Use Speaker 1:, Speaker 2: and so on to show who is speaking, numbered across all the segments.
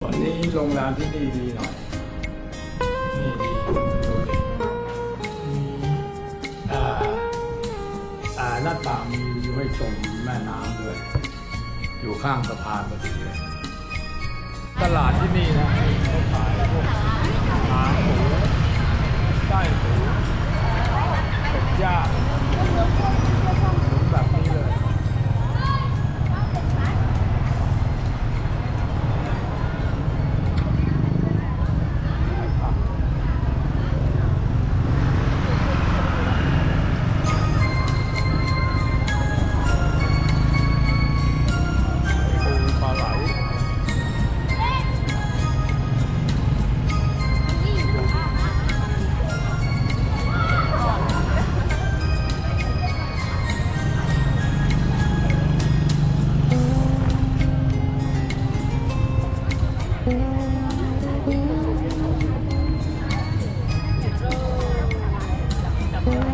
Speaker 1: วันนี้โรงแรมที่นี่ดีหน่อยนี่ดีดูดิมีหน้าต่างมีวิวให้ชมแม่น้ำด้วยอยู่ข้างสะพานพอดีเลยตลาดที่นี่นะเขาขายพวกหางหมูไส้หมูเป็ดย่างแบบนี้เลย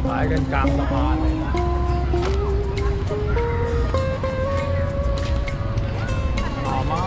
Speaker 1: ขายกันกลางสะพานเลยนะมามา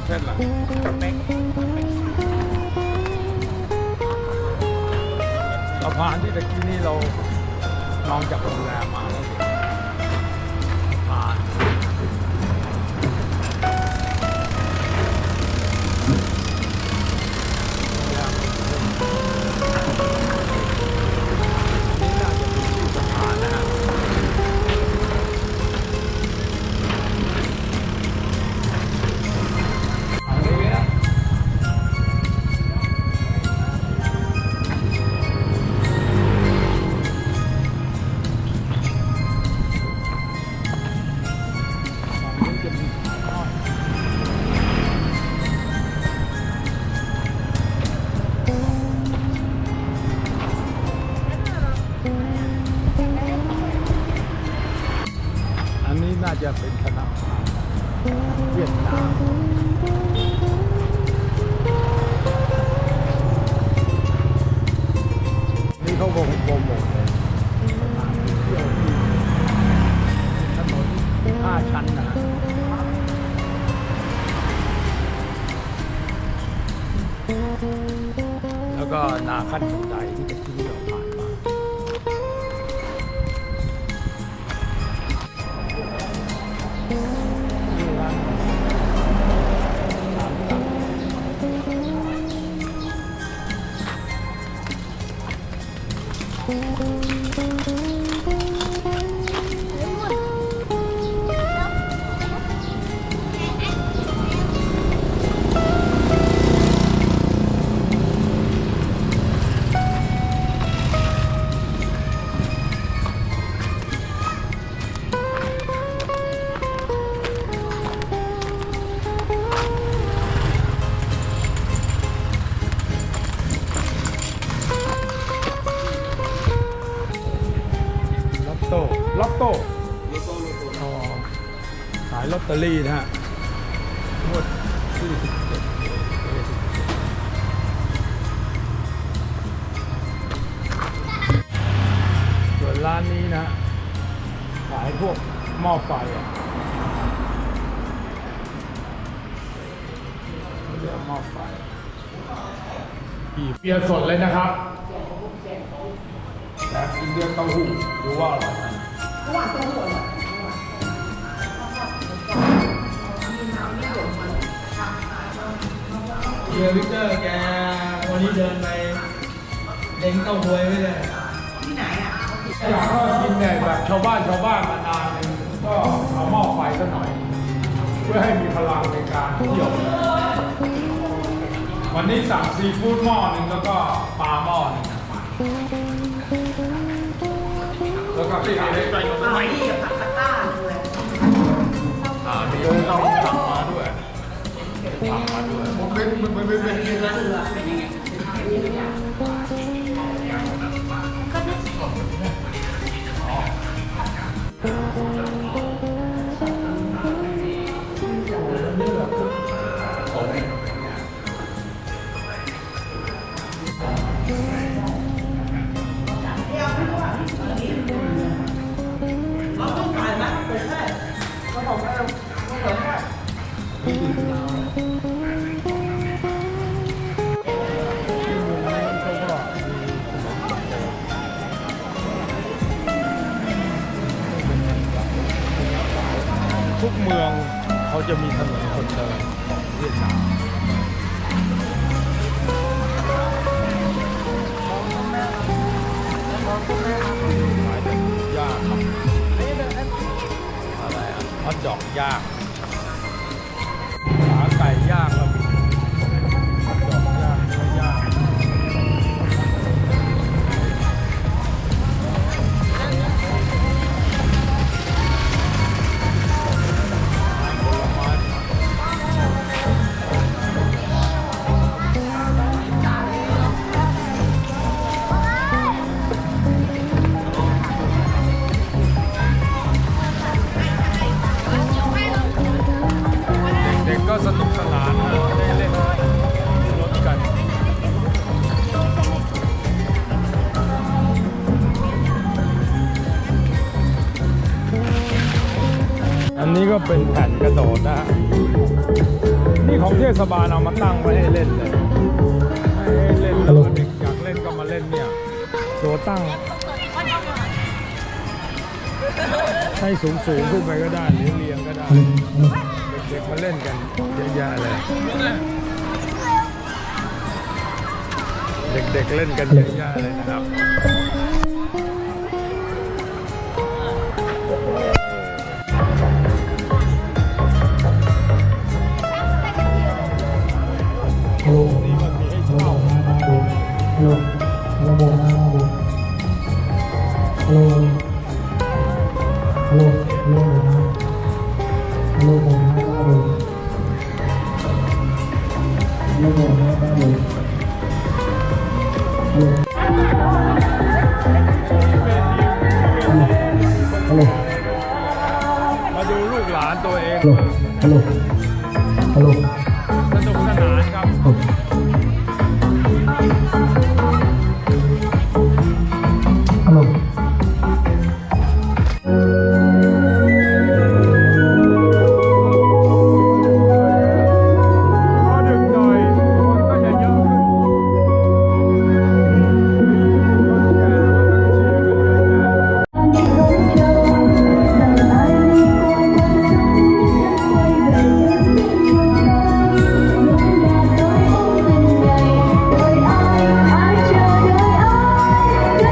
Speaker 1: เส้นละสะพานที่ตะกี้นี่เรามองจากโรงแรมมาแล้วผ่านนี่น่าจะเป็นที่สะพานนะฮะอันนี้น่าจะเป็นคณะเวียดนามนี่เขาคงโปรโมทเลยสถานที่เที่ยวที่ถนน5 ชั้นนะแล้วก็นาขั้นบันไดที่จะที่เราผ่านมาล็อตโต้ขายลอตเตอรี่นะฮะงวดที่17ส่วนร้านนี้นะขายพวกหม้อไฟเรียกหม้อไฟเปียสดเลยนะครับแต่กินเรื่องเต้าหู้ดูว่าอร่อยไหม
Speaker 2: เฮียวิกเตอร์แกวันนี้เดินไปเล้งเต้าหวยไว้เลยที่ไหนอ่ะ
Speaker 1: อยากก็กินแบบชาวบ้านมานานเลยก็เอาหม้อไฟสักหน่อยเพื่อให้มีพลังในการเที่ยววันนี้สั่งซีฟู้ดหม้อหนึ่งแล้วก็ปลาหม้อหนึ่งแล้วก็ไก่เล็กใจกับไก่ที่ผัดพาต้าด้วยมีต้องสั่งมาด้วย ทำมาด้วย
Speaker 3: ผมเป็นยังไง
Speaker 1: ทุกเมืองเขาจะมีถนนคนเดินของเวียดนามขายแต่ย่างครับอะไรอ่ะฮอทดอกย่างขาไก่ย่างแล้วมีฮอทดอกย่างเนื้อย่างผลไม้เด็กๆก็สนุกสนานนะได้เล่นรถกัน อันนี้ก็เป็นแผ่นกระโดดนะฮะนี่ของเทศบาลเอามาตั้งไว้ให้เล่นเลยให้เล่นแล้วเด็กอยากเล่นก็มาเล่นเนี่ยตัวตั้งให้สูงขึ้นไปก็ได้หรือเรียงก็ได้ เด็กๆมาเล่นกันเยอะแยะเลยเด็กๆเล่นกันเยอะแยะเลยนะครับนี่มันมีให้เช่า มาดูลูกหลานตัวเอง
Speaker 4: Hello.